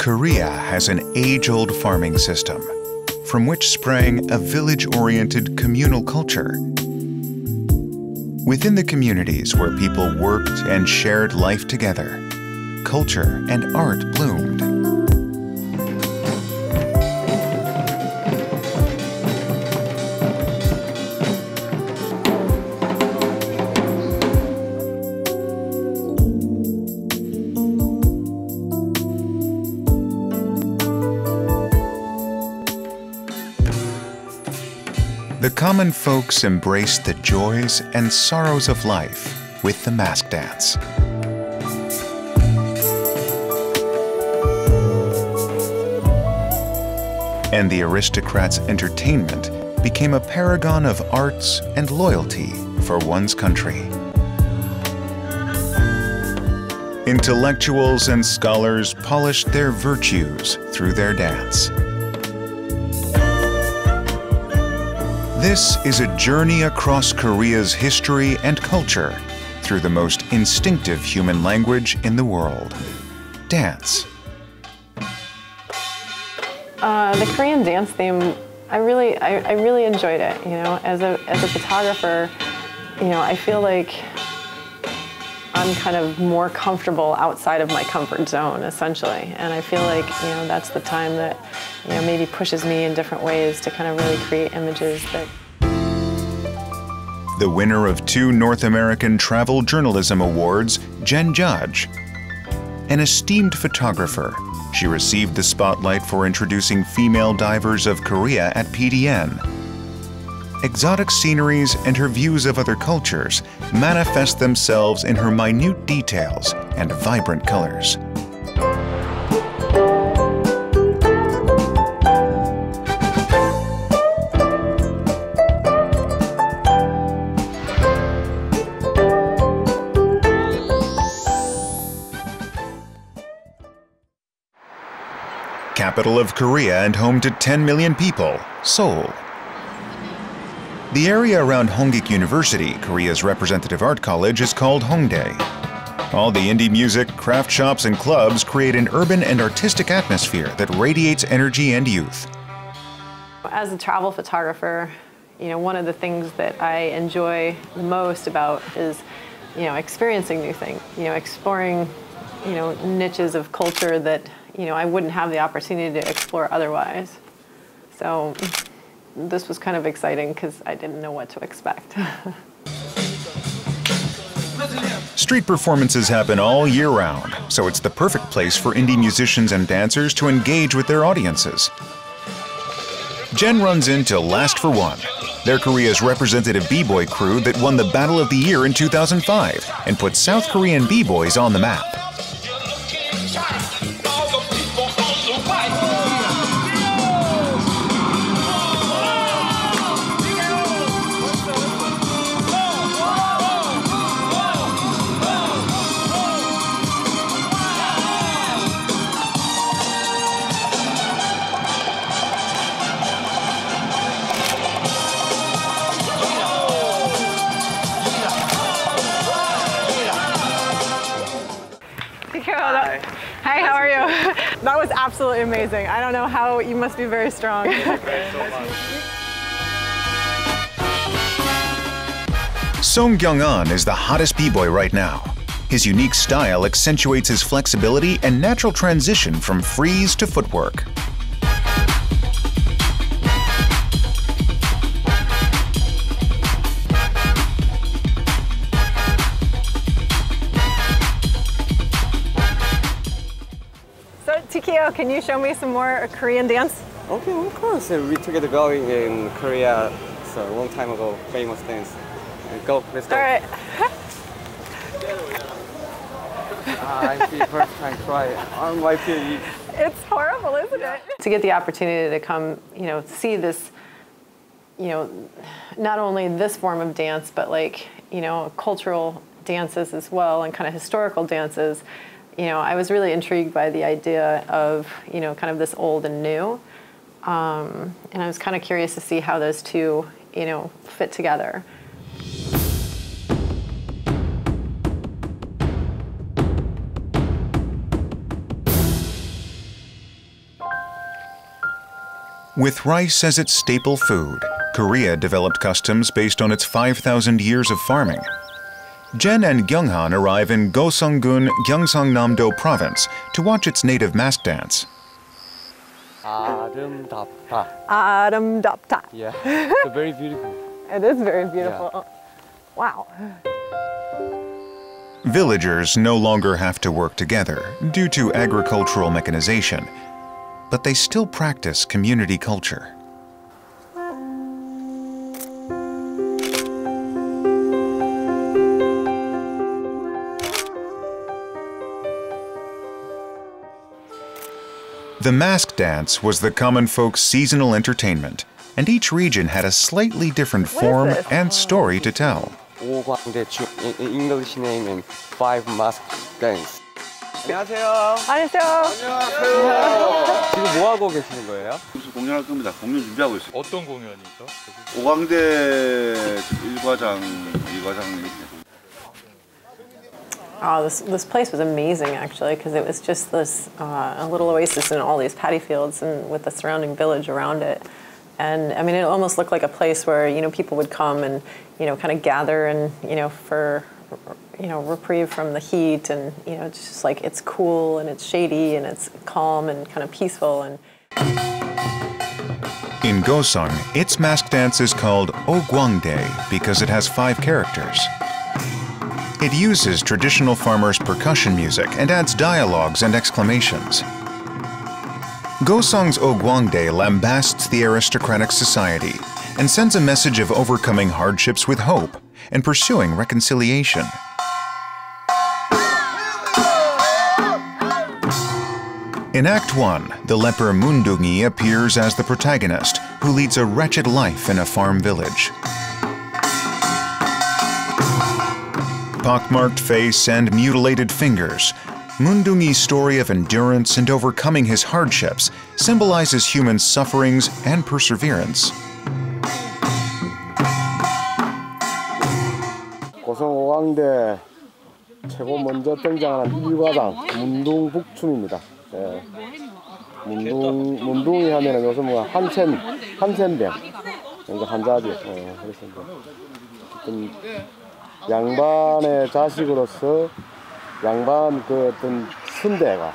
Korea has an age-old farming system, from which sprang a village-oriented communal culture. Within the communities where people worked and shared life together, culture and art bloomed. The common folks embraced the joys and sorrows of life with the mask dance. And the aristocrats' entertainment became a paragon of arts and loyalty for one's country. Intellectuals and scholars polished their virtues through their dance. This is a journey across Korea's history and culture through the most instinctive human language in the world, dance. The Korean dance theme, I really enjoyed it. You know, as a photographer, you know, I feel like I'm kind of more comfortable outside of my comfort zone, essentially. And I feel like, you know, that's the time that, you know, maybe pushes me in different ways to kind of really create images that... The winner of 2 North American Travel Journalism Awards, Jen Judge. An esteemed photographer, she received the spotlight for introducing female divers of Korea at PDN. Exotic sceneries and her views of other cultures manifest themselves in her minute details and vibrant colors. Capital of Korea and home to 10 million people, Seoul. The area around Hongik University, Korea's representative art college, is called Hongdae. All the indie music, craft shops, and clubs create an urban and artistic atmosphere that radiates energy and youth. As a travel photographer, you know, one of the things that I enjoy the most about is, you know, experiencing new things, you know, exploring, you know, niches of culture that, you know, I wouldn't have the opportunity to explore otherwise. So this was kind of exciting because I didn't know what to expect. Street performances happen all year round, so it's the perfect place for indie musicians and dancers to engage with their audiences. Jen runs into Last for One, their Korea's representative b-boy crew that won the Battle of the Year in 2005 and put South Korean b-boys on the map. Hi, how are you? That was absolutely amazing. I don't know how, you must be very strong. Song Kyung-han is the hottest b-boy right now. His unique style accentuates his flexibility and natural transition from freeze to footwork. Can you show me some more Korean dance? Okay, of course. We together going in Korea, so a long time ago, famous dance. Go, let's go. All right. I see first time try on my feet. It's horrible, isn't it? To get the opportunity to come, you know, see this, you know, not only this form of dance, but like, you know, cultural dances as well and kind of historical dances. You know, I was really intrigued by the idea of, you know, kind of this old and new. And I was kind of curious to see how those two, you know, fit together. With rice as its staple food, Korea developed customs based on its 5,000 years of farming. Jen and Gyeong-han arrive in Goseong-gun, Gyeongsangnam-do Province to watch its native mask dance. 아름답다. 아름답다. Yeah, it's very beautiful. It is very beautiful. Yeah. Wow. Villagers no longer have to work together due to agricultural mechanization, but they still practice community culture. The mask dance was the common folk's seasonal entertainment, and each region had a slightly different form and story to tell. Ogwangdae, in English name, and 5 mask dance. 안녕하세요. 안녕하세요. 지금 뭐 하고 계시는 거예요? 무슨 공연할 겁니다. 공연 준비하고 있어요. 어떤 공연이죠? 오광대 일과장 이렇게. Oh, this place was amazing actually, because it was just this a little oasis in all these paddy fields and with the surrounding village around it. And I mean, it almost looked like a place where, you know, people would come and, you know, kind of gather and, you know, for, you know, reprieve from the heat, and, you know, it's just like, it's cool and it's shady and it's calm and kind of peaceful. And in Goseong, its mask dance is called Ogwangdae because it has 5 characters. It uses traditional farmers' percussion music and adds dialogues and exclamations. Goseong's Ogwangdae lambasts the aristocratic society and sends a message of overcoming hardships with hope and pursuing reconciliation. In Act 1, the leper Mundungi appears as the protagonist, who leads a wretched life in a farm village. Pockmarked face and mutilated fingers, Mundungi's story of endurance and overcoming his hardships symbolizes human sufferings and perseverance. 고성 오광대 최고 먼저 등장하는 일과장 문둥북춤입니다. 예. 문둥이 하면은 요즘 뭐 한센병 그러니까 한자지. 그래서 어떤 양반의 자식으로서 양반 그 어떤 선대가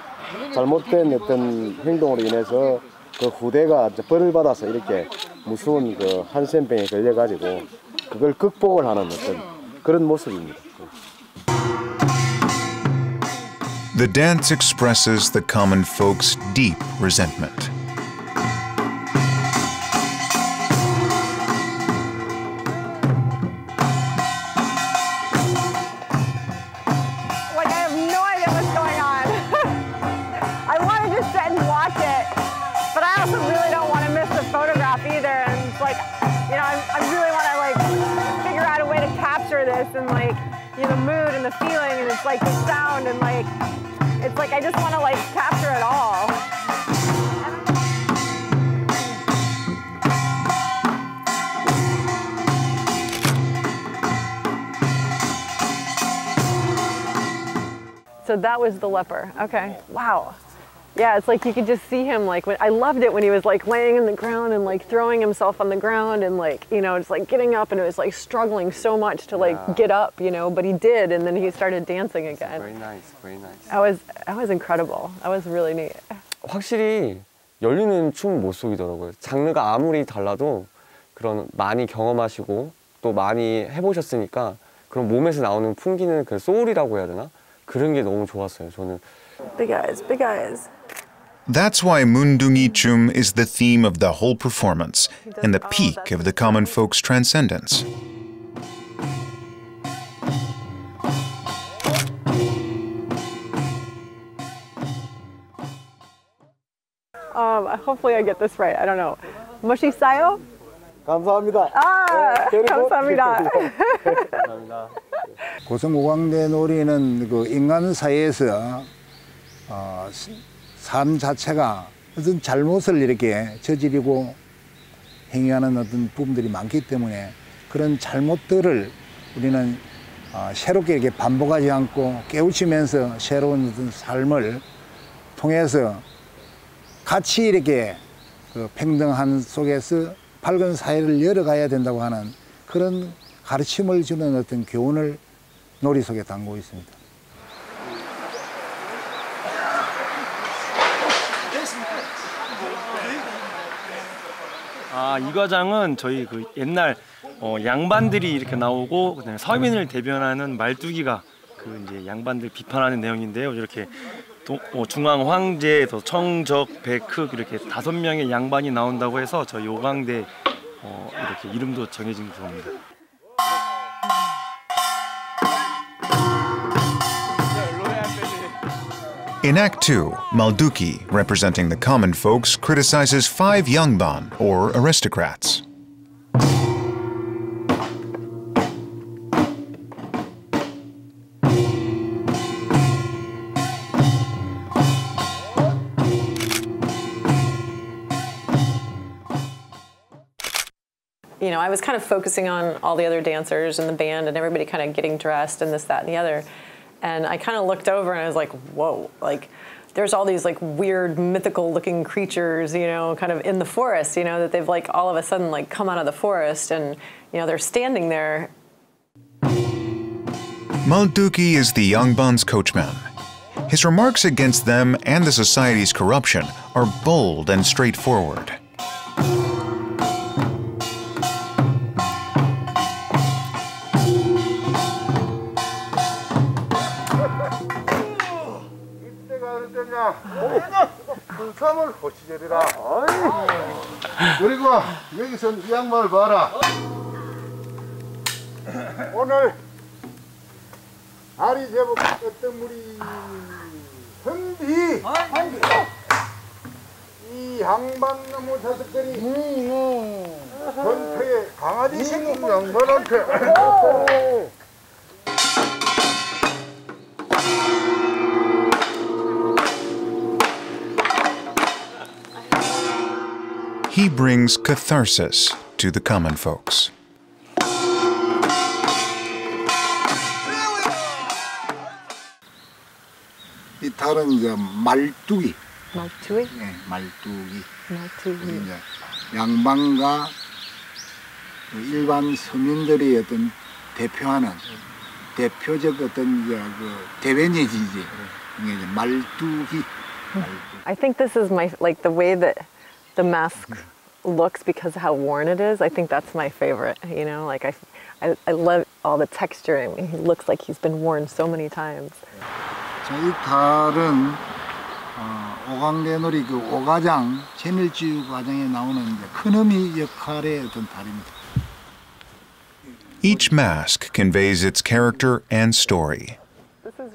잘못된 어떤 행동으로 인해서 그 후대가 벌을 받아서 이렇게 무서운 그 한센병에 걸려가지고 그걸 극복을 하는 어떤 그런 모습입니다. The dance expresses the common folk's deep resentment. And like, you know, the mood and the feeling, and it's like the sound, and like, it's like I just want to like capture it all. So that was the leper. Okay. Wow. Yeah, it's like you could just see him, like, I loved it when he was like laying in the ground and like throwing himself on the ground and like, you know, just like getting up, and it was like struggling so much to like get up, you know, but he did, and then he started dancing again. Very nice, very nice. That was incredible. That was really neat. 확실히 열리는 춤 못 속이더라고요. 장르가 아무리 달라도 그런 많이 경험하시고 또 많이 해보셨으니까 그런 몸에서 나오는 풍기는 그 소울이라고 해야 되나? 그런 게 너무 좋았어요, 저는. Big eyes, big eyes. That's why Mundungi Chum is the theme of the whole performance and the peak of the common folk's transcendence. Hopefully I get this right. I don't know. Moshisayo? 감사합니다. 감사합니다. 감사합니다. 고성 오광대 놀이는 그 인간 사이에서 삶 자체가 어떤 잘못을 이렇게 저지르고 행위하는 어떤 부분들이 많기 때문에 그런 잘못들을 우리는 새롭게 이렇게 반복하지 않고 깨우치면서 새로운 어떤 삶을 통해서 같이 이렇게 그 평등한 속에서 밝은 사회를 열어가야 된다고 하는 그런 가르침을 주는 어떤 교훈을 놀이 속에 담고 있습니다. 이 과장은 저희 그 옛날 양반들이 이렇게 나오고 그다음에 서민을 대변하는 말뚝이가 그 이제 양반들 비판하는 내용인데요. 이렇게 중앙 황제, 청적, 백흑 이렇게 5명의 양반이 나온다고 해서 저희 오광대 이렇게 이름도 정해진 겁니다. In Act 2, Malduki, representing the common folks, criticizes 5 Yangban, or aristocrats. You know, I was kind of focusing on all the other dancers and the band and everybody kind of getting dressed and this, that, and the other. And I kind of looked over and I was like, whoa, like there's all these like weird mythical looking creatures, you know, kind of in the forest, you know, that they've like all of a sudden like come out of the forest and, you know, they're standing there. Malduki is the Yangban's coachman. His remarks against them and the society's corruption are bold and straightforward. 그리고 여기서 이 양반을 봐라. 오늘 아리 제법 어떤 물이 흔비 이 양반나무 5개리 전투에 강아지 생긴 양반한테 He brings catharsis to the common folks. 이 탈은 이제 말뚝이. 말뚝이? 네, 말뚝이. 말뚝이. 이제 양반과 일반 서민들이 어떤 대표하는 대표적 어떤 이제 그 대변인이지. 이게 이제 말뚝이. I think this is my like the way that the mask looks because of how worn it is. I think that's my favorite, you know, like I love all the texture. I mean, he looks like he's been worn so many times. 자, 이 탈은 오광대 놀이 그 오가장 제밀지유 과정에 나오는 이제 큰어미 역할의 어떤 탈입니다. Each mask conveys its character and story.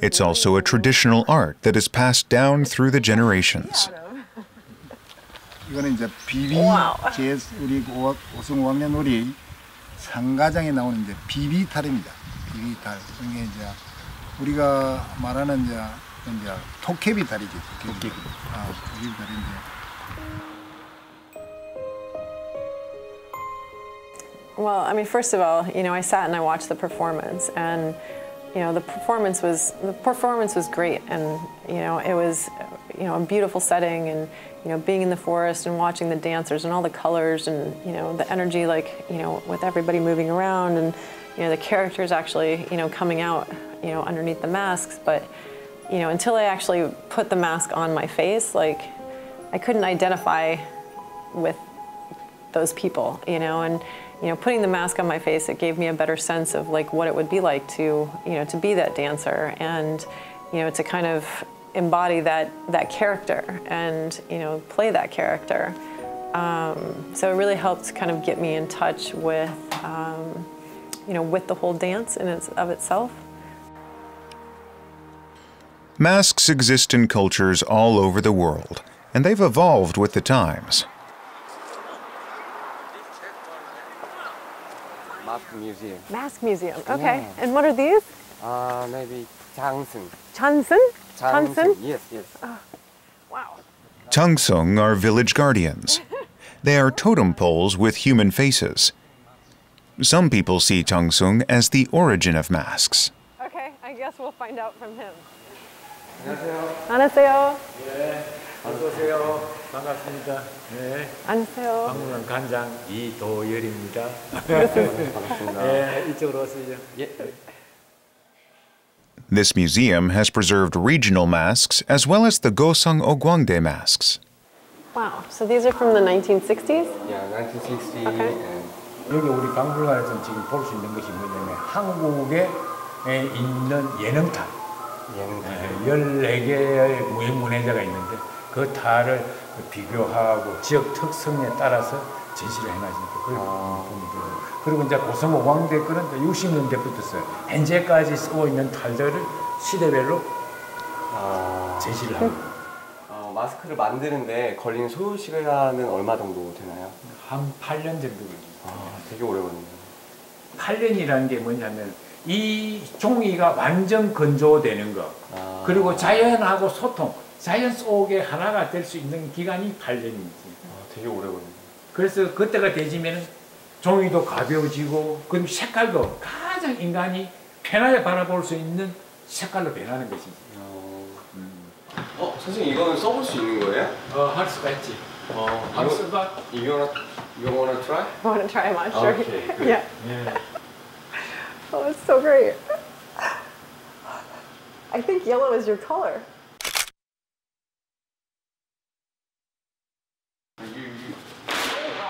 It's also a traditional art that is passed down through the generations. 이거는 이제 비비 제 우리 오성 오광대 놀이 상가장에 나오는 이제 비비 탈입니다. 비비 탈. 이게 이제 우리가 말하는 이제 토케비 탈이지. 토케비. 비비 탈인데. Well, I mean, first of all, you know, I sat and I watched the performance, and you know, the performance was great, and you know, it was, you know, a beautiful setting, and you know, being in the forest and watching the dancers and all the colors and you know, the energy, like you know, with everybody moving around, and you know, the characters actually, you know, coming out, you know, underneath the masks. But you know, until I actually put the mask on my face, like I couldn't identify with those people, you know, and you know, putting the mask on my face, it gave me a better sense of like what it would be like to, you know, to be that dancer and, you know, to kind of embody that character and, you know, play that character. So it really helped kind of get me in touch with, you know, with the whole dance in of itself. Masks exist in cultures all over the world, and they've evolved with the times. Mask museum. Mask museum, okay. Yeah. And what are these? Maybe Jangseong. Chansun? Chansun? Yes, yes. Wow. Gyeongsang are village guardians. They are totem poles with human faces. Some people see Gyeongsang as the origin of masks. Okay, I guess we'll find out from him. 안녕하세요. 안녕하세요. 어서 오세요. 반갑습니다. 네. 안녕하세요. 박물관 관장 이도열입니다. 반갑습니다. 네, 이쪽으로 오세요. 예. This museum has preserved regional masks as well as the Goseong Ogwangdae masks. Wow. So these are from the 1960s? Yeah, 1960. Okay. 여기 우리 박물관에서 지금 볼 수 있는 것이 뭐냐면 한국에 있는 예능탈. 14개의 무형문화재가 있는데 그 탈을 비교하고 지역 특성에 따라서 전시를 해놨으니까 그걸 보면 돼요. 그리고 이제 고성 오광대 거는 60년대부터 써요. 현재까지 쓰고 있는 탈들을 시대별로 전시를 합니다. 마스크를 만드는데 걸리는 소요 시간은 얼마 정도 되나요? 한 8년 정도 걸립니다. 되게 오래 걸리네요. 8년이라는 게 뭐냐면 이 종이가 완전 건조되는 거 그리고 자연하고 소통, 자연 속에 하나가 될 수 있는 기간이 8년이지. 되게 오래 걸리네요. 그래서 그때가 되지면 종이도 가벼워지고 그리고 색깔도 가장 인간이 편하게 바라볼 수 있는 색깔로 변하는 것이지. 선생님 이거는 써볼 수 있는 거예요? 할 수가 있지. 할 수가. You wanna try? I want to try them on, sure. Okay, good. Yeah. 예. Oh, it's so great. I think yellow is your color.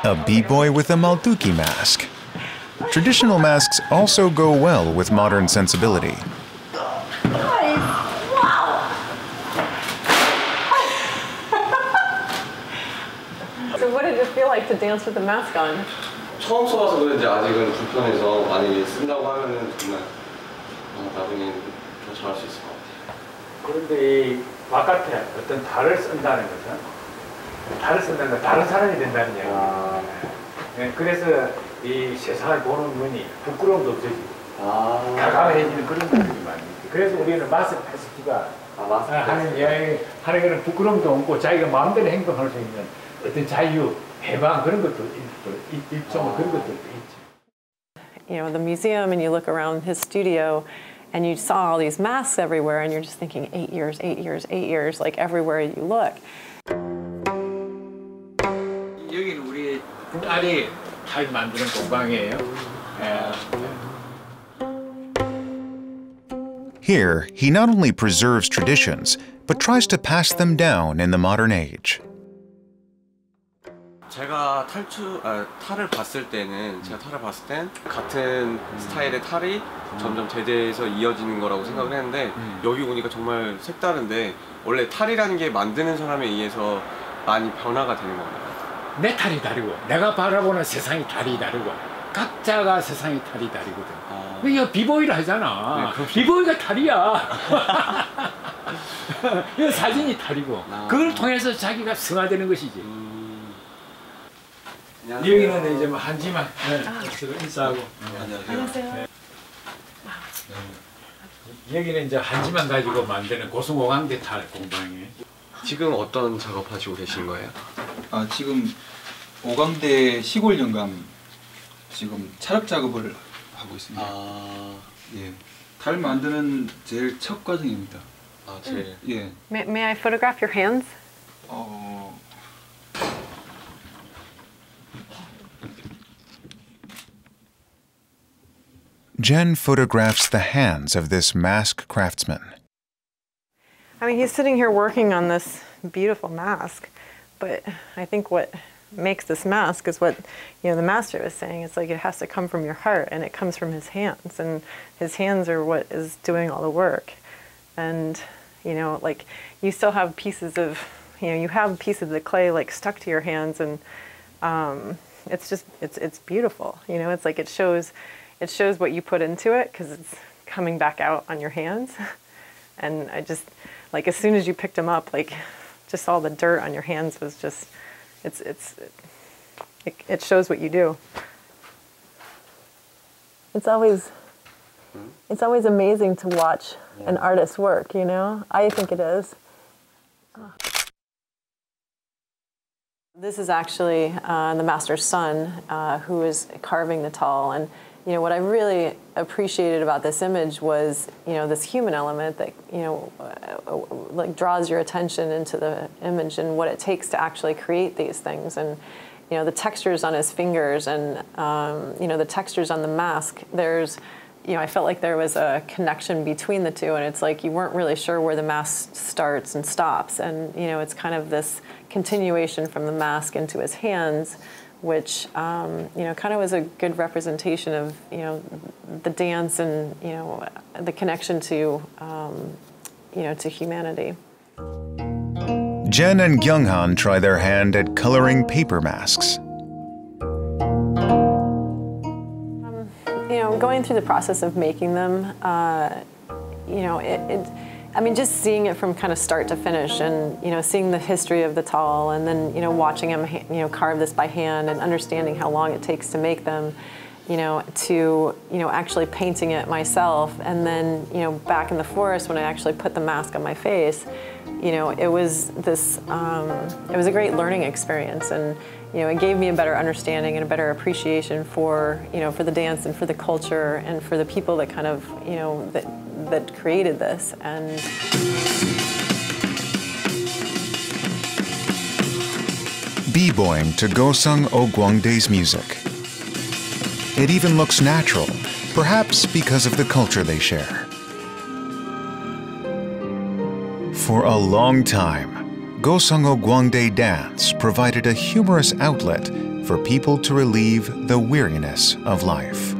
A b-boy with a Malduki mask. Traditional masks also go well with modern sensibility. So what did it feel like to dance with the mask on? 처음 써봐서 그런지 아직은 불편해서 만약에 쓴다고 하면은 정말 나중에 더 잘할 수 있을 것 같아요. 그런데 이 바깥에 어떤 달을 쓴다는 것은 달을 쓴다는 건 다른 사람이 된다는 얘기예요. 네, 그래서 이 세상을 보는 눈이 부끄러움도 없어지고 다가해지는 그런 것들이 많이 있죠. 그래서 우리는 마스 페스티벌 하는 그런 부끄러움도 없고 자기가 마음대로 행동할 수 있는 어떤 자유, 해방 그런 것도 일종의 그런 것들도 있죠. You know, the museum, and you look around his studio, and you saw all these masks everywhere, and you're just thinking 8 years, 8 years, 8 years, like everywhere you look. 여기는 우리 딸이 탈 만드는 공방이에요. Here, he not only preserves traditions, but tries to pass them down in the modern age. 제가 탈을 봤을 땐 같은 스타일의 탈이 점점 대대해서 이어지는 거라고 생각을 했는데 여기 오니까 정말 색다른데 원래 탈이라는 게 만드는 사람에 의해서 많이 변화가 되는 건가요? 내 탈이 다르고 내가 바라보는 세상이 탈이 다르고 각자가 세상이 탈이 다르거든. 이거 비보이를 하잖아. 네, 비보이가 탈이야. 이거 사진이 탈이고 그걸 통해서 자기가 승화되는 것이지. 여기는 이제 뭐 한지만 인사하고. 안녕하세요. 여기는 이제 한지만 가지고 만드는 고성 오광대 탈 공방이에요. 지금 어떤 작업하시고 계신 거예요? 지금 오광대 시골 영감 지금 찰흙 작업을 하고 있습니다. 예, 탈 만드는 제일 첫 과정입니다. 제일. 예. May I photograph your hands? Jen photographs the hands of this mask craftsman. I mean, he's sitting here working on this beautiful mask, but I think what makes this mask is what, you know, the master was saying. It's like it has to come from your heart, and it comes from his hands, and his hands are what is doing all the work. And, you know, like, you still have pieces of, you know, you have pieces of the clay, like, stuck to your hands, and it's just, it's beautiful. You know, it's like it shows what you put into it, because it's coming back out on your hands. And I just, like, as soon as you picked them up, like, just all the dirt on your hands was just, it shows what you do. It's always amazing to watch an artist's work, you know? I think it is. This is actually the master's son who is carving the tall, and what I really appreciated about this image was, this human element that, like draws your attention into the image and what it takes to actually create these things. And, the textures on his fingers and, the textures on the mask, I felt like there was a connection between the two, and it's like you weren't really sure where the mask starts and stops. And, it's kind of this continuation from the mask into his hands, which, kind of was a good representation of, the dance and, the connection to, to humanity. Jen and Gyeong-han try their hand at coloring paper masks. Going through the process of making them, just seeing it from kind of start to finish, and seeing the history of the tall, and then watching him carve this by hand and understanding how long it takes to make them, to actually painting it myself, and then back in the forest when I actually put the mask on my face, it was this it was a great learning experience, and it gave me a better understanding and a better appreciation for for the dance and for the culture and for the people that kind of that created this. And B-boying to Goseong Ogwangdae's music. It even looks natural, perhaps because of the culture they share. For a long time, Goseong Ogwangdae dance provided a humorous outlet for people to relieve the weariness of life.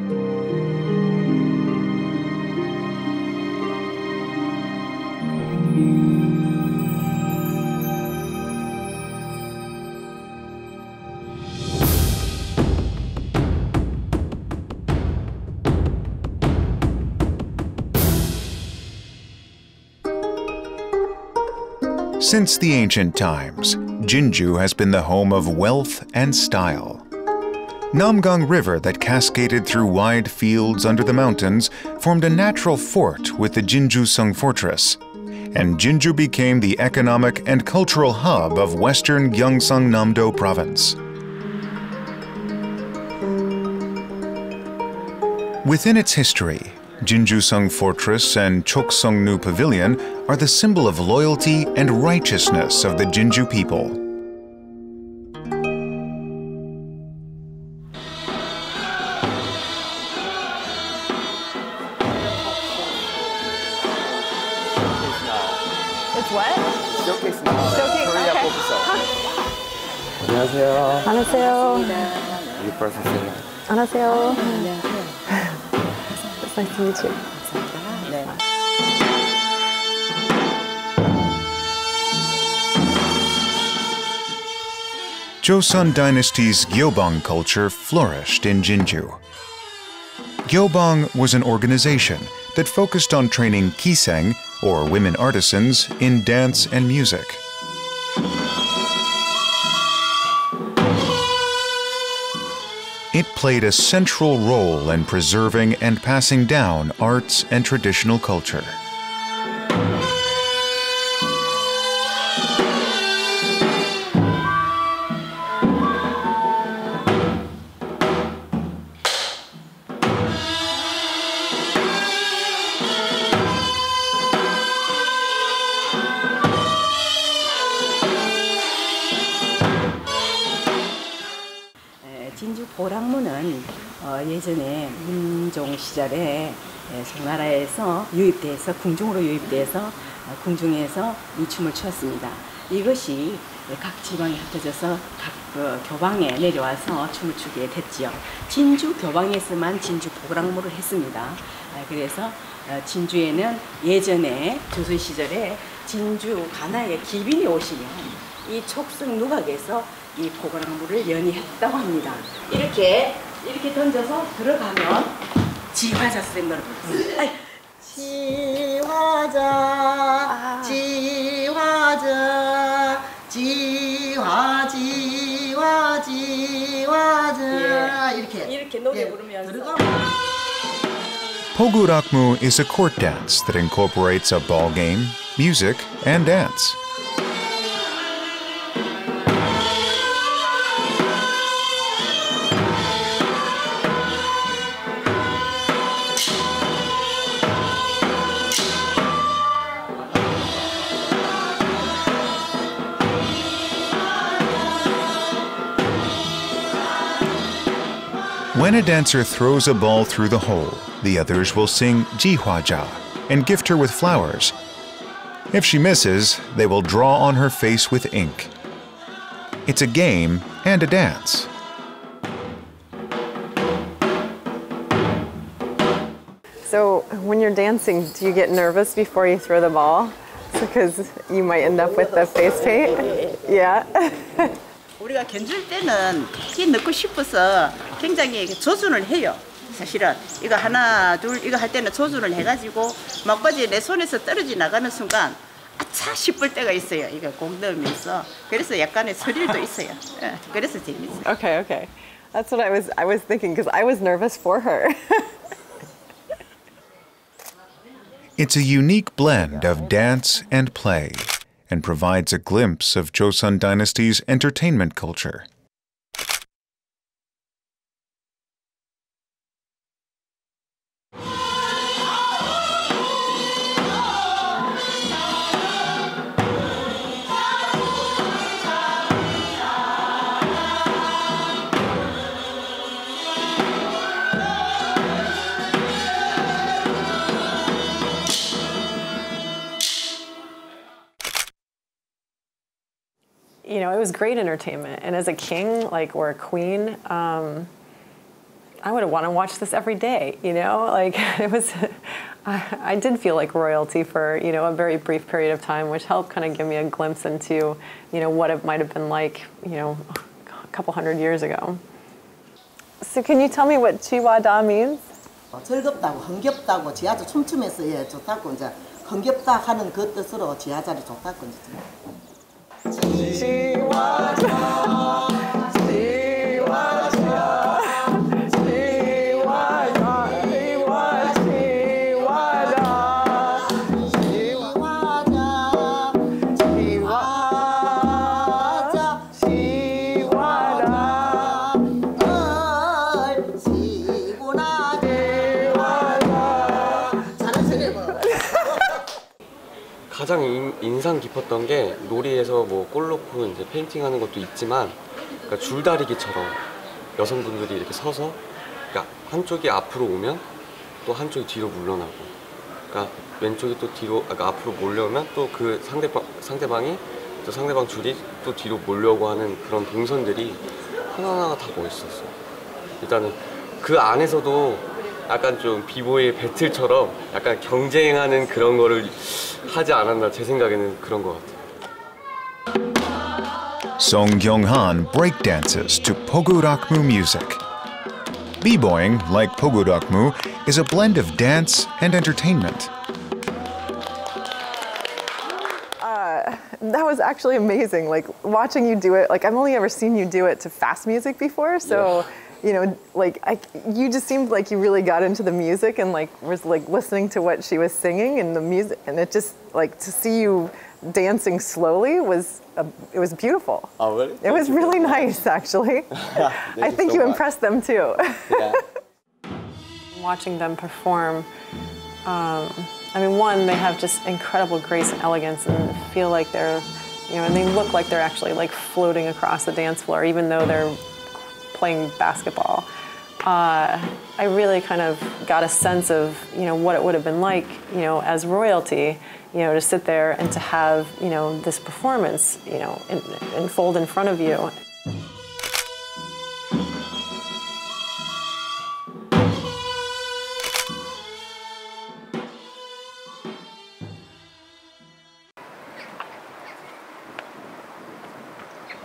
Since the ancient times, Jinju has been the home of wealth and style. Namgang River that cascaded through wide fields under the mountains formed a natural fort with the Jinju-sung Fortress, and Jinju became the economic and cultural hub of western Gyeongsangnam-do Province. Within its history, Jinju-sung Fortress and Chokseong-nu Pavilion are the symbol of loyalty and righteousness of the Jinju people. It's what? Showcase now. Showcase, Korea okay. focus. 안녕하세요. 안녕하세요. You processing. 안녕하세요. It's nice to meet you. Joseon Dynasty's Gyobang culture flourished in Jinju. Gyobang was an organization that focused on training kisaeng, or women artisans, in dance and music. It played a central role in preserving and passing down arts and traditional culture. 진주 보랑무는 예전에 문종 시절에 송나라에서 유입돼서 궁중으로 유입돼서 궁중에서 이 춤을 추었습니다. 이것이 각 지방에 흩어져서 각 교방에 내려와서 춤을 추게 됐지요. 진주 교방에서만 진주 보랑무를 했습니다. 그래서 진주에는 예전에 조선 시절에 진주 관아에 기빈이 오시면 이 촉성 누각에서 이 보랑무를 연희했다고 합니다. 이렇게 던져서 들어가면 지화자 선생님을 불렀어요. 지화자, 지화자, 지화, 지화, 지화자. 이렇게 노래 부르면서. Pogurakmu is a court dance that incorporates a ball game, music, and dance. When a dancer throws a ball through the hole, the others will sing Jihwaja and gift her with flowers. If she misses, they will draw on her face with ink. It's a game and a dance. So when you're dancing, do you get nervous before you throw the ball? Because you might end up with the face paint? Yeah. 우리가 견줄 때는 키 넣고 싶어서 굉장히 조준을 해요. 사실은 이거 하나 둘 이거 할 때는 조준을 해가지고 막바지 내 손에서 떨어져 나가는 순간 아차 싶을 때가 있어요. 이거 공 넣으면서 그래서 약간의 스릴도 있어요. 그래서 재밌어요. Okay, okay. That's what I was thinking because I was nervous for her. It's a unique blend of dance and play, and provides a glimpse of Joseon Dynasty's entertainment culture. You know, it was great entertainment. And as a king, like, or a queen, I would want to watch this every day, you know? Like, it was, I did feel like royalty for, you know, a very brief period of time, which helped kind of give me a glimpse into, you know, what it might have been like, you know, a couple hundred years ago. So can you tell me what Chiwada means? 즐겁다고, 흥겹다고, 지하자 춤추면서 예, 좋다고 이제 흥겹다 하는 그 뜻으로 지하자리 좋다고 이제. 가장 인상 깊었던 게 놀이에서 뭐 골 넣고 이제 페인팅하는 것도 있지만, 그러니까 줄다리기처럼 여성분들이 이렇게 서서, 그러니까 한쪽이 앞으로 오면 또 한쪽이 뒤로 물러나고, 그러니까 왼쪽이 또 뒤로, 그러니까 앞으로 몰려오면 또 그 상대방이 또 상대방 줄이 또 뒤로 몰려고 하는 그런 동선들이 하나하나가 다 멋있었어요. 일단은 그 안에서도 약간 좀 비보이 배틀처럼 약간 경쟁하는 그런 거를 하지 않았나, 제 생각에는 그런 것 같아요. Song Gyeong-han breakdances to Pogudakmu music. B-boying, like Pogudakmu, is a blend of dance and entertainment. That was actually amazing. Like, watching you do it, like, I've only ever seen you do it to fast music before, so... Yeah. You know, like, you just seemed like you really got into the music and, like, was, like, listening to what she was singing and the music, and it just, like, to see you dancing slowly was, it was beautiful. Oh, really? It was really nice, actually. I think you impressed them, too. Yeah. Watching them perform, I mean, one, they have just incredible grace and elegance and feel like they're, you know, and they look like they're actually, like, floating across the dance floor, even though they're playing basketball. I really kind of got a sense of, you know, what it would have been like, you know, as royalty, you know, to sit there and to have, you know, this performance, you know, unfold in front of you.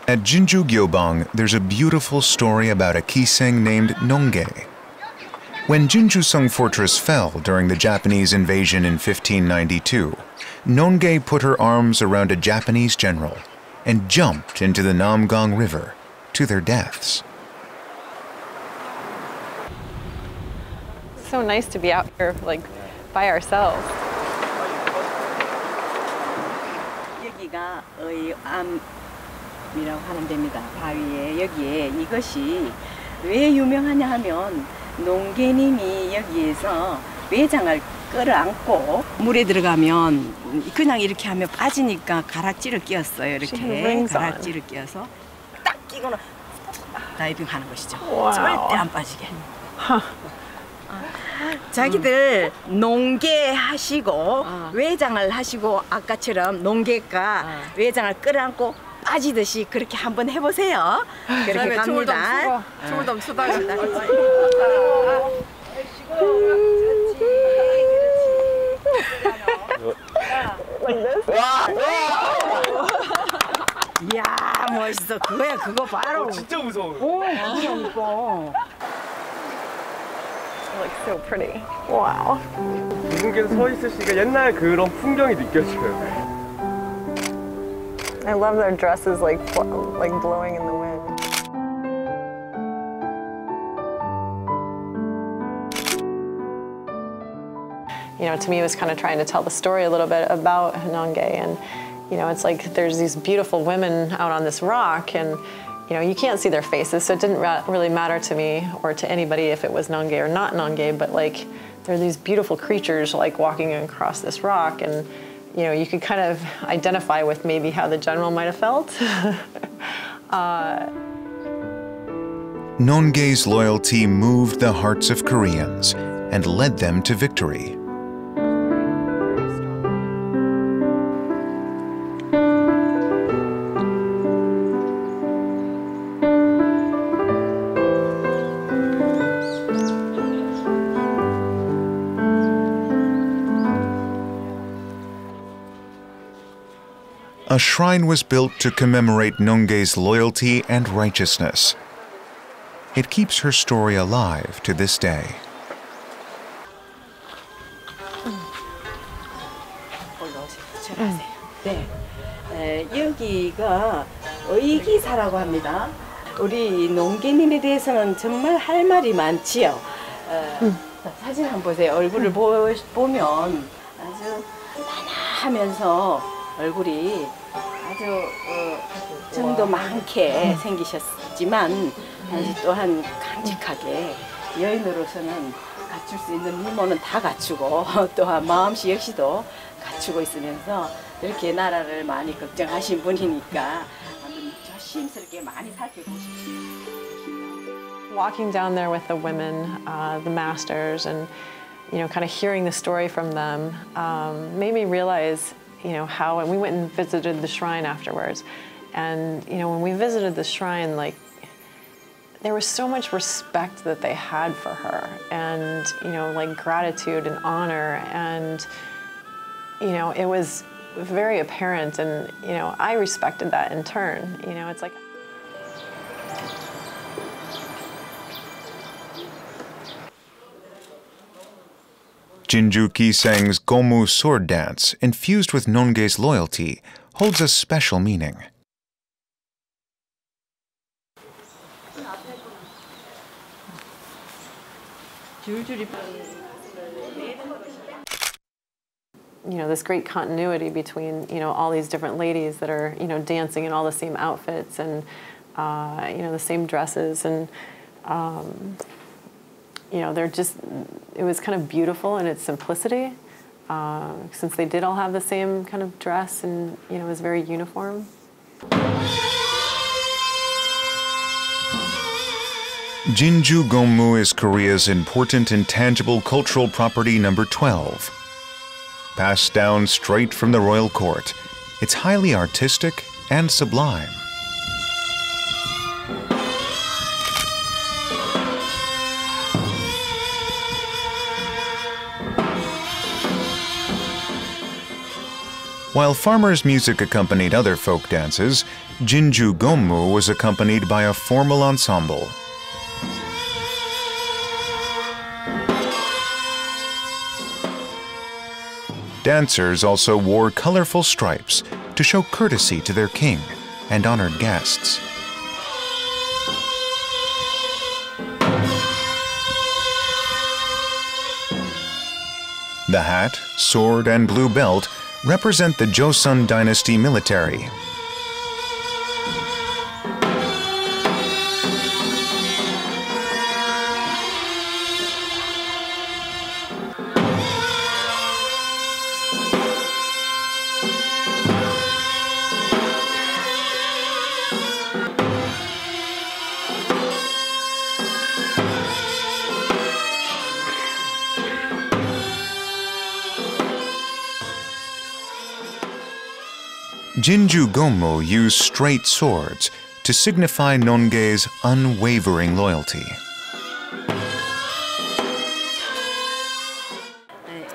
At Jinju Gyobang, there's a beautiful story about a kisaeng named Nonggae. When Jinju Fortress fell during the Japanese invasion in 1592, Nonggae put her arms around a Japanese general and jumped into the Namgang River to their deaths. So nice to be out here, like, by ourselves. 여기가 이라고 하는 데입니다. 바위에 여기에 이것이 왜 유명하냐 하면 농개님이 여기에서 외장을 끌어안고 물에 들어가면 그냥 이렇게 하면 빠지니까 가락지를 끼웠어요. 이렇게 가락지를 끼워서 딱 끼고는 다이빙 하는 것이죠. 와우. 절대 안 빠지게. 자기들 농계 하시고 외장을 하시고 아까처럼 농계가 외장을 끌어안고 빠지듯이 그렇게 한번 해보세요. 그렇게 갑니다. 춤을 좀 추다가. 이야 멋있어. 그거야 그거 바로. 진짜 무서워. 오 그러니까. Looks so pretty. Wow. 이분께서 서 있으시니까 옛날 그런 풍경이 느껴져요. I love their dresses like blowing in the wind. You know, to me, it was kind of trying to tell the story a little bit about Nonghae, and you know, it's like there's these beautiful women out on this rock, and you know, you can't see their faces, so it didn't really matter to me or to anybody if it was Nonghae or not Nonghae, but like there are these beautiful creatures like walking across this rock, and you know, you could kind of identify with maybe how the general might have felt. Nonghae's loyalty moved the hearts of Koreans and led them to victory. A shrine was built to commemorate Nonghae's loyalty and righteousness. It keeps her story alive to this day. 네, 여기가 의기사라고 합니다. 우리 농계인에 대해서는 정말 할 말이 많지요. 사진 한번 보세요. 얼굴을 보면 아주 단아하면서 얼굴이 아주 정도 많게 생기셨지만 또한 강직하게 여인으로서는 갖출 수 있는 미모는 다 갖추고 또한 마음씨 역시도 갖추고 있으면서 이렇게 나라를 많이 걱정하신 분이니까 한번 조심스럽게 많이 살펴보십시오. Walking down there with the women, the masters, and you know, kind of hearing the story from them made me realize, you know, how, and we went and visited the shrine afterwards, and you know, when we visited the shrine, like there was so much respect that they had for her, and you know, like gratitude and honor, and you know, it was very apparent, and you know, I respected that in turn. You know, it's like. Jinju Kisaeng's Gomu sword dance, infused with Nonghae's loyalty, holds a special meaning. You know, this great continuity between, you know, all these different ladies that are, you know, dancing in all the same outfits and, you know, the same dresses, and you know, they're just, it was kind of beautiful in its simplicity, since they did all have the same kind of dress, and you know, it was very uniform. Jinju Gomu is Korea's Important Intangible Cultural Property number 12. Passed down straight from the royal court, it's highly artistic and sublime. While farmers' music accompanied other folk dances, Jinju Gomu was accompanied by a formal ensemble. Dancers also wore colorful stripes to show courtesy to their king and honored guests. The hat, sword, and blue belt represent the Joseon Dynasty military. Jinju Gommu use straight swords to signify Nonge's unwavering loyalty.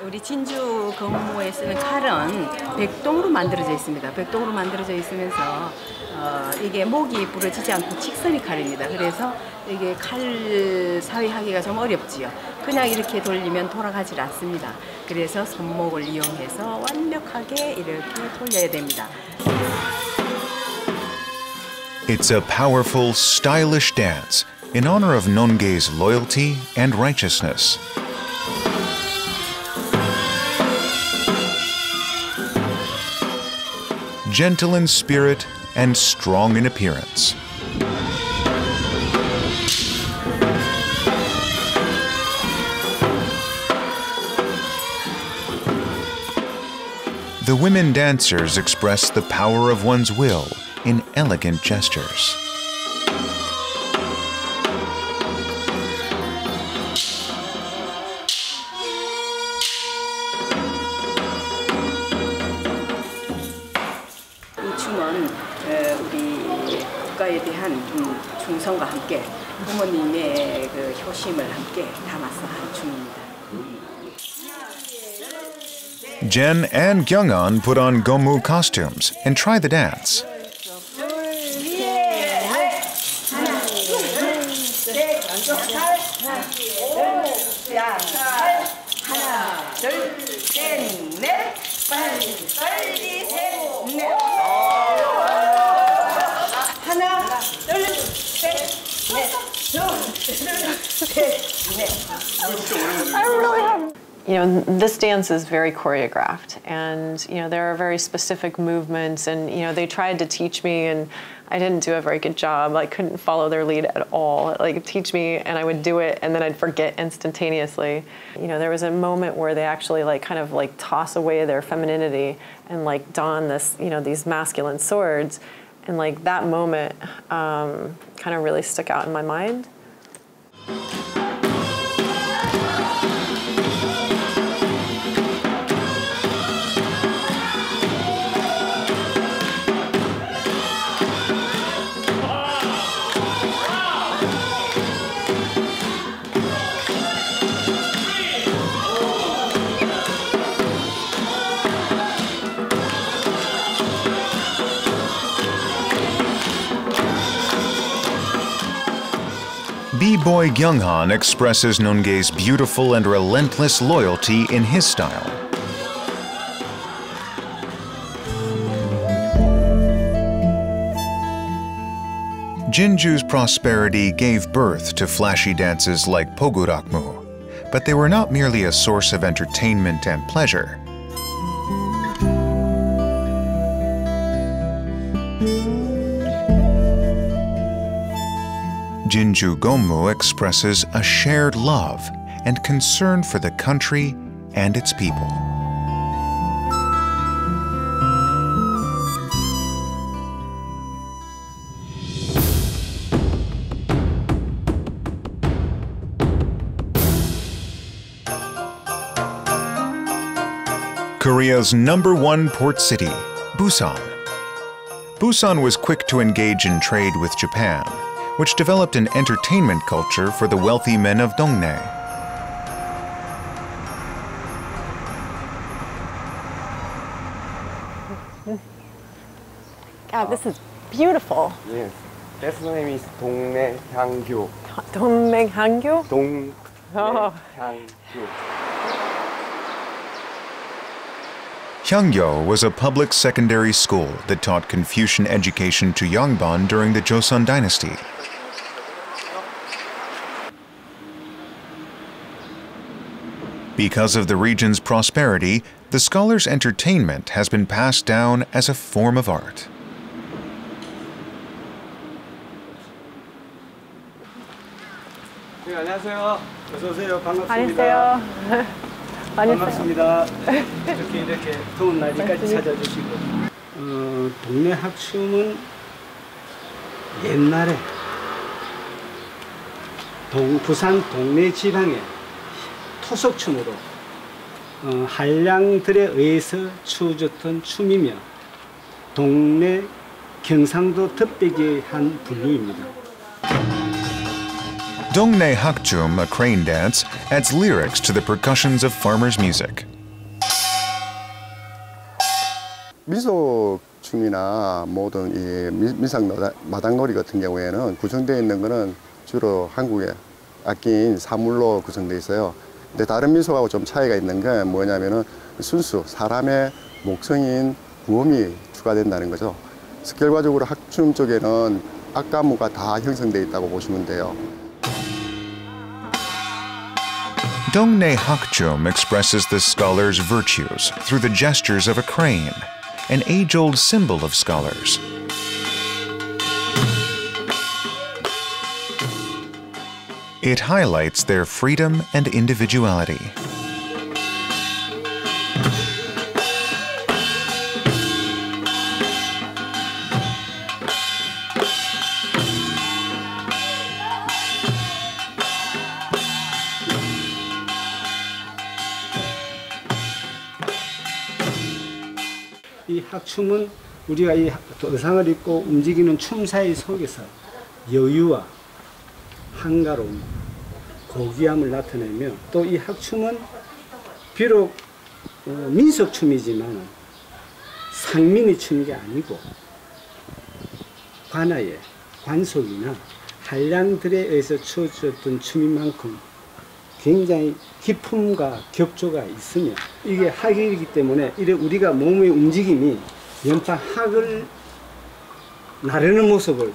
우리 진주 검무에 쓰는 칼은 백동으로 만들어져 있습니다. 백동으로 만들어져 있으면서 이게 목이 부러지지 않고 직선이 칼입니다. 그래서 이게 칼 사위하기가 좀 어렵지요. 그냥 이렇게 돌리면 돌아가질 않습니다. 그래서 손목을 이용해서 완벽하게 이렇게 돌려야 됩니다. It's a powerful, stylish dance in honor of Nonge's loyalty and righteousness. Gentle in spirit and strong in appearance. The women dancers express the power of one's will in elegant gestures. 이 춤은 우리 국가에 대한 충성과 함께 부모님의 그 효심을 함께 담아서 한 춤입니다. Jen and Gyeong-han put on Gommu costumes and try the dance. You know, this dance is very choreographed, and you know there are very specific movements, and you know they tried to teach me, and I didn't do a very good job. I couldn't follow their lead at all. Like teach me, and I would do it, and then I'd forget instantaneously. You know, there was a moment where they actually like kind of like toss away their femininity and like don this, you know, these masculine swords, and like that moment kind of really stuck out in my mind. B-boy Gyeong-han expresses Nonge's beautiful and relentless loyalty in his style. Jinju's prosperity gave birth to flashy dances like Pogurakmu, but they were not merely a source of entertainment and pleasure. Jinju Gommu expresses a shared love and concern for the country and its people. Korea's #1 port city, Busan. Busan was quick to engage in trade with Japan, which developed an entertainment culture for the wealthy men of Dongnae. God, this is beautiful. Yes, that's the name is Dongnae-hangyo. Dongnae-hangyo? Dongnae-hangyo. Hyangyo was a public secondary school that taught Confucian education to Yongbon during the Joseon Dynasty. Because of the region's prosperity, the scholars' entertainment has been passed down as a form of art. 네, 안녕하세요. 어서 오세요. 반갑습니다. 반갑습니다. 이렇게 더운 날까지 찾아주시고. 동네 학춤은 옛날에 부산 동네 지방의 토속춤으로 한량들에 의해서 추어졌던 춤이며 동네 경상도 특별히 한 분류입니다. Dongnae Hakjum, a crane dance, adds lyrics to the percussions of farmers' music. 민속춤이나 모든 이 민상 마당놀이 같은 경우에는 구성되어 있는 것은 주로 한국의 악기인 사물로 구성되어 있어요. 근데 다른 민속하고 좀 차이가 있는 게 뭐냐면은 순수 사람의 목성인 구음이 추가된다는 거죠. 결과적으로 학춤 쪽에는 악가무가 다 형성되어 있다고 보시면 돼요. Dongnae Hakjum expresses the scholar's virtues through the gestures of a crane, an age-old symbol of scholars. It highlights their freedom and individuality. 이 학춤은 우리가 이 의상을 입고 움직이는 춤사위 속에서 여유와 한가로움, 고귀함을 나타내며 또 이 학춤은 비록 민속춤이지만 상민의 춤이 아니고 관아의 관속이나 한량들에 의해서 추어졌던 춤인 만큼 굉장히 기품과 격조가 있으며 이게 학이기 때문에 우리가 몸의 움직임이 연파 학을 나르는 모습을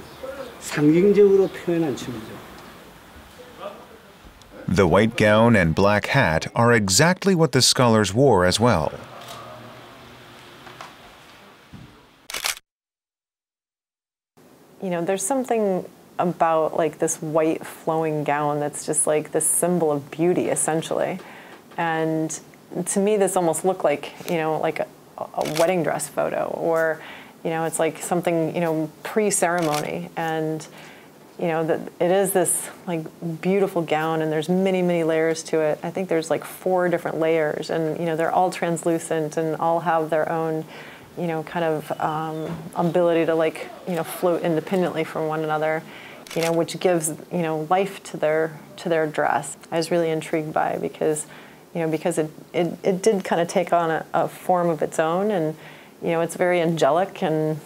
상징적으로 표현한 춤이죠. The white gown and black hat are exactly what the scholars wore as well. You know, there's something about like this white flowing gown that's just like this symbol of beauty essentially, and to me this almost looked like, you know, like a wedding dress photo, or you know, it's like something, you know, pre-ceremony, and you know that it is this like beautiful gown, and there's many layers to it. I think there's like 4 different layers, and you know they're all translucent and all have their own, you know, kind of ability to like, you know, float independently from one another, you know, which gives, you know, life to their dress. I was really intrigued by it because, you know, because it did kind of take on a form of its own, and you know, it's very angelic and.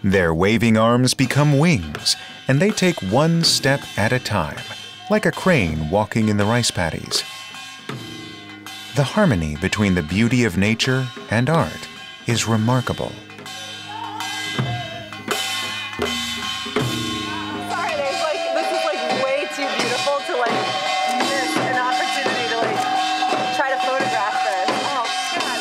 Their waving arms become wings, and they take one step at a time, like a crane walking in the rice paddies. The harmony between the beauty of nature and art is remarkable. Sorry, this is like way too beautiful to like miss an opportunity to like try to photograph this. Oh God.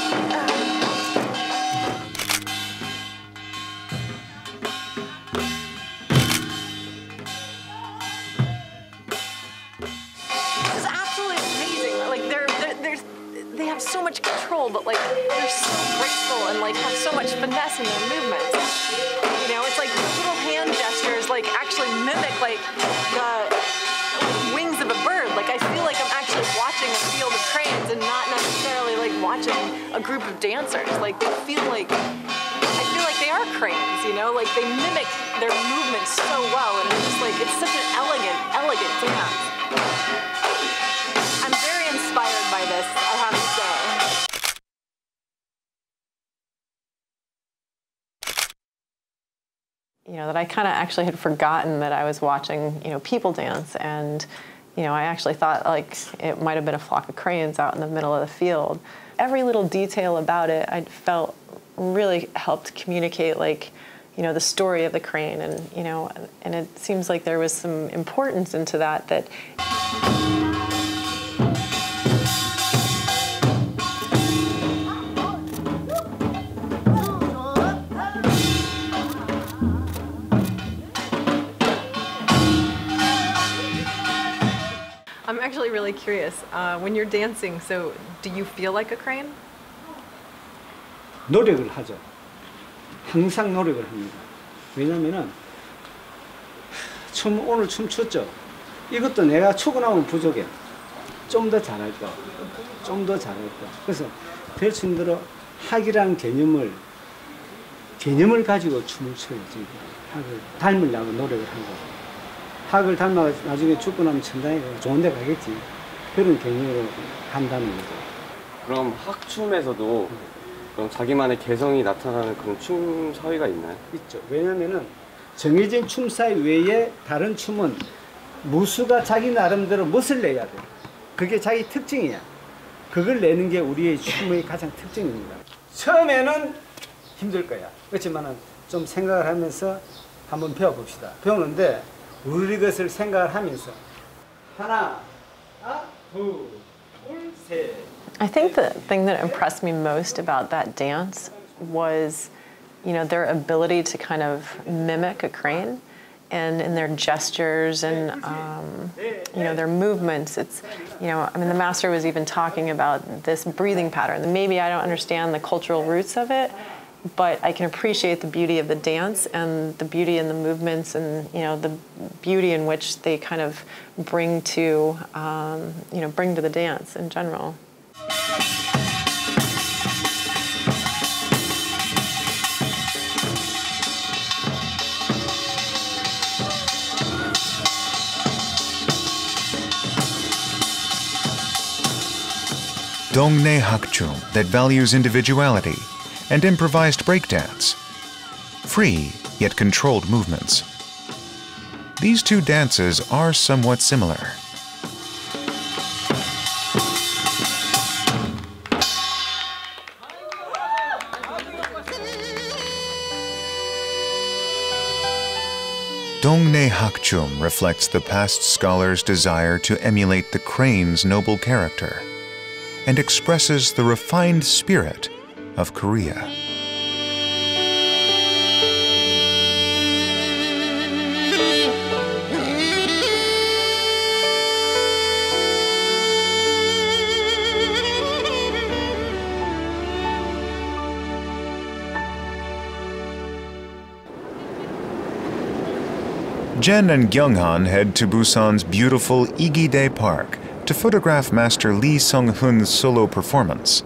This is absolutely amazing. Like they have so much control, but like they're so graceful and like have so much finesse in their movements. You know, it's like little hand gestures like actually mimic like the wings of a bird. Like I feel like I'm actually watching a field of cranes and not necessarily like watching a group of dancers. Like I feel like they are cranes, you know? Like they mimic their movements so well, and it's just like it's such an elegant dance. I'm very inspired by this, I have to say. You know, that I kind of actually had forgotten that I was watching, you know, people dance, and, you know, I actually thought like it might have been a flock of cranes out in the middle of the field. Every little detail about it, I felt really helped communicate like, you know, the story of the crane, and, you know, and it seems like there was some importance into that. I'm actually really curious, when you're dancing, so do you feel like a crane? 노력을 하죠. 항상 노력을 합니다. 왜냐면은 오늘 춤 췄죠. 이것도 내가 추고 나면 부족해. 좀 더 잘할 거. 좀 더 잘할 거. 그래서 될 수 있는 대로 학이라는 개념을 가지고 춤을 춰야지. 학을 닮으려고 노력을 한 거. 학을 닮아 나중에 죽고 나면 천당에 좋은 데 가겠지. 그런 개념으로 한다는 거죠. 그럼 학춤에서도 그럼 자기만의 개성이 나타나는 그런 춤 사위가 있나요? 있죠. 왜냐면은 정해진 춤 사위 외에 다른 춤은 무수가 자기 나름대로 멋을 내야 돼. 그게 자기 특징이야. 그걸 내는 게 우리의 춤의 가장 특징입니다. 처음에는 힘들 거야. 그렇지만은 좀 생각을 하면서 한번 배워봅시다. 배우는데 우리 것을 생각을 하면서 하나, 둘, 셋. I think the thing that impressed me most about that dance was, you know, their ability to kind of mimic a crane, and in their gestures and, you know, their movements. It's, you know, I mean, the master was even talking about this breathing pattern. Maybe I don't understand the cultural roots of it, but I can appreciate the beauty of the dance and the beauty in the movements and, you know, the beauty in which they kind of bring to, you know, bring to the dance in general. Dongnae Hakchum that values individuality, and improvised breakdance. Free, yet controlled movements. These two dances are somewhat similar. Dongnae Hakchum reflects the past scholar's desire to emulate the crane's noble character and expresses the refined spirit of Korea. Jen and Gyeong-han head to Busan's beautiful Igide Park to photograph Master Lee Sung-hoon's solo performance.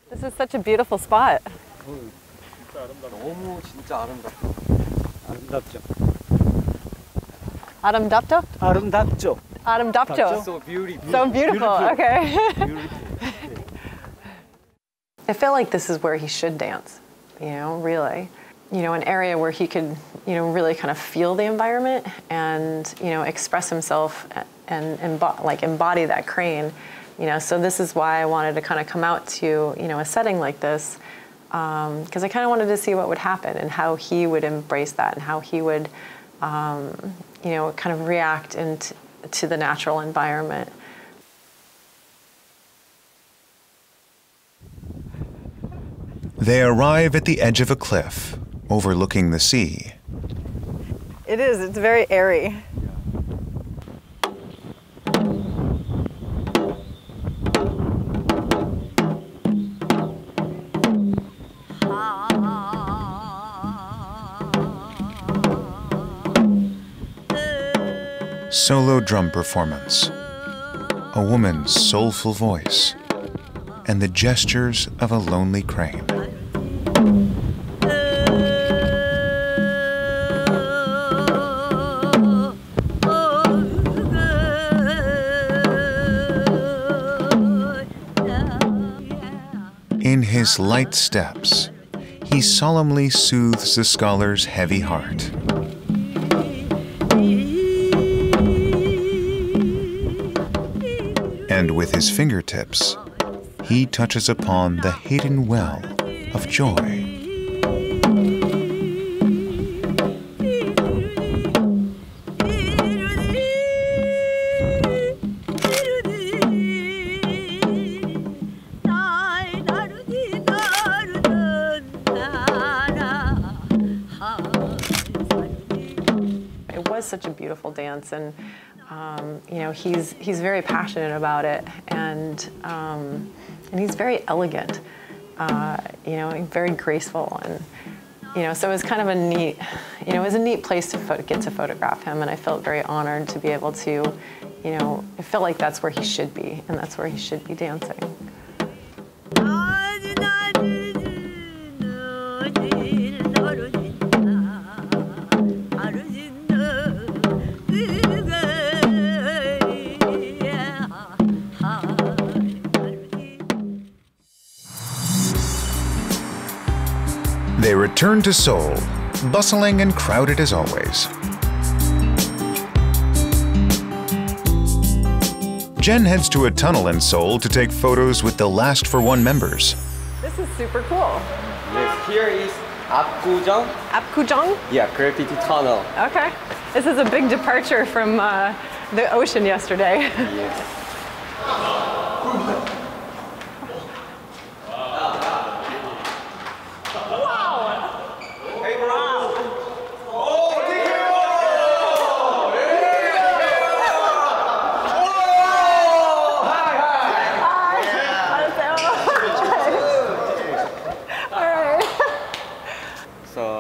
This is such a beautiful spot. 너무 진짜 아름답다. 아름답죠. 아름답죠? 아름답죠. 아름답죠. So beautiful. So beautiful. Okay. I feel like this is where he should dance. You know, really. You know, an area where he could, you know, really kind of feel the environment and, you know, express himself and embody that crane. You know, so this is why I wanted to kind of come out to, you know, a setting like this, because I kind of wanted to see what would happen and how he would embrace that and how he would, you know, kind of react to the natural environment. They arrive at the edge of a cliff, overlooking the sea. It is, it's very airy. Solo drum performance, a woman's soulful voice, and the gestures of a lonely crane. In his light steps, he solemnly soothes the scholar's heavy heart. And with his fingertips, he touches upon the hidden well of joy. It was such a beautiful dance, and you know, he's very passionate about it, and he's very elegant, you know, very graceful, and So it was kind of a neat, it was a neat place to get to photograph him, and I felt very honored to be able to, I felt like that's where he should be, and that's where he should be dancing. They return to Seoul, bustling and crowded as always. Jen heads to a tunnel in Seoul to take photos with the Last for One members. This is super cool. Yes, here is Apgujang. Apgujang? Yeah, graffiti tunnel. Okay. This is a big departure from the ocean yesterday. Yes.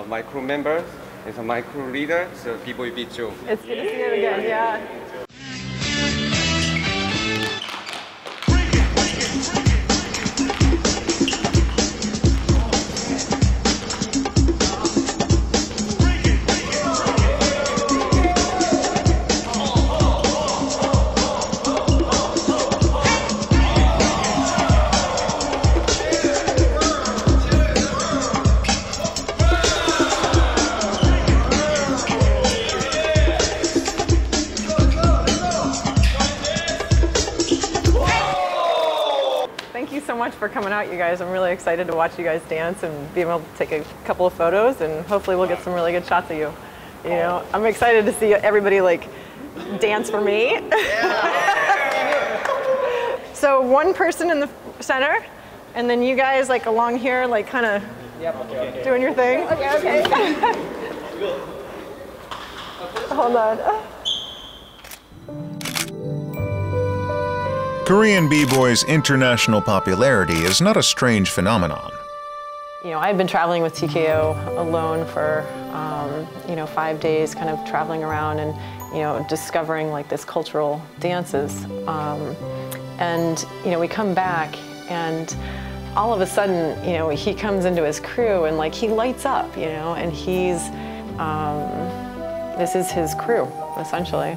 My crew member is my crew leader, so B-boy Bichu. It's good to see you again, yeah. For coming out, you guys. I'm really excited to watch you guys dance and be able to take a couple of photos, and hopefully we'll get some really good shots of you. I'm excited to see everybody like dance for me. So one person in the center, and then you guys like along here, like kind of doing your thing. Okay. Hold on. Korean b-boys' international popularity is not a strange phenomenon. I've been traveling with TKO alone for, 5 days, kind of traveling around and, discovering like this cultural dances. And, we come back and all of a sudden, he comes into his crew and like he lights up, and he's, this is his crew, essentially.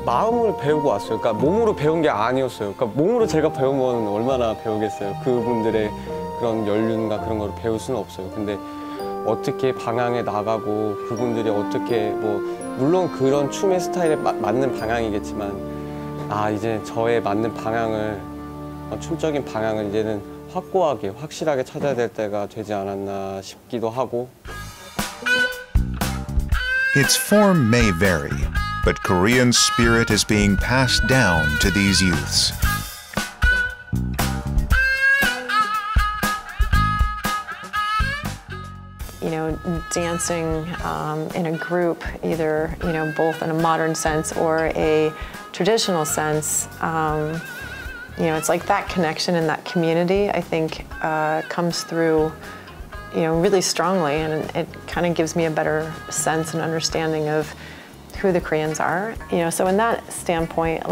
마음으로 배우고 왔어요. 그러니까 몸으로 배운 게 아니었어요. 그러니까 몸으로 제가 배우면 얼마나 배우겠어요. 그분들의 그런 연륜과 그런 걸 배울 수는 없어요. 근데 어떻게 방향에 나가고 그분들이 어떻게 물론 그런 춤의 스타일에 맞는 방향이겠지만 이제 저의 맞는 방향을 춤적인 방향을 이제는 확고하게 확실하게 찾아야 될 때가 되지 않았나 싶기도 하고. Its form may vary, but Korean spirit is being passed down to these youths. Dancing in a group, either, both in a modern sense or a traditional sense, it's like that connection and that community, I think, comes through, really strongly, and it kind of gives me a better sense and understanding of who the Koreans are. So in that standpoint,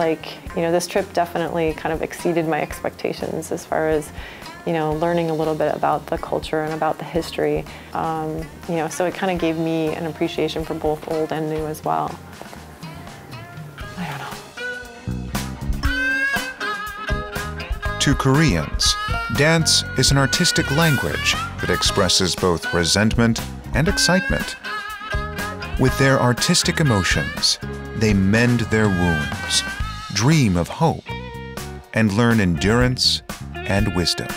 this trip definitely kind of exceeded my expectations as far as, learning a little bit about the culture and about the history. So it kind of gave me an appreciation for both old and new as well. I don't know. To Koreans, dance is an artistic language that expresses both resentment and excitement. With their artistic emotions, they mend their wounds, dream of hope, and learn endurance and wisdom.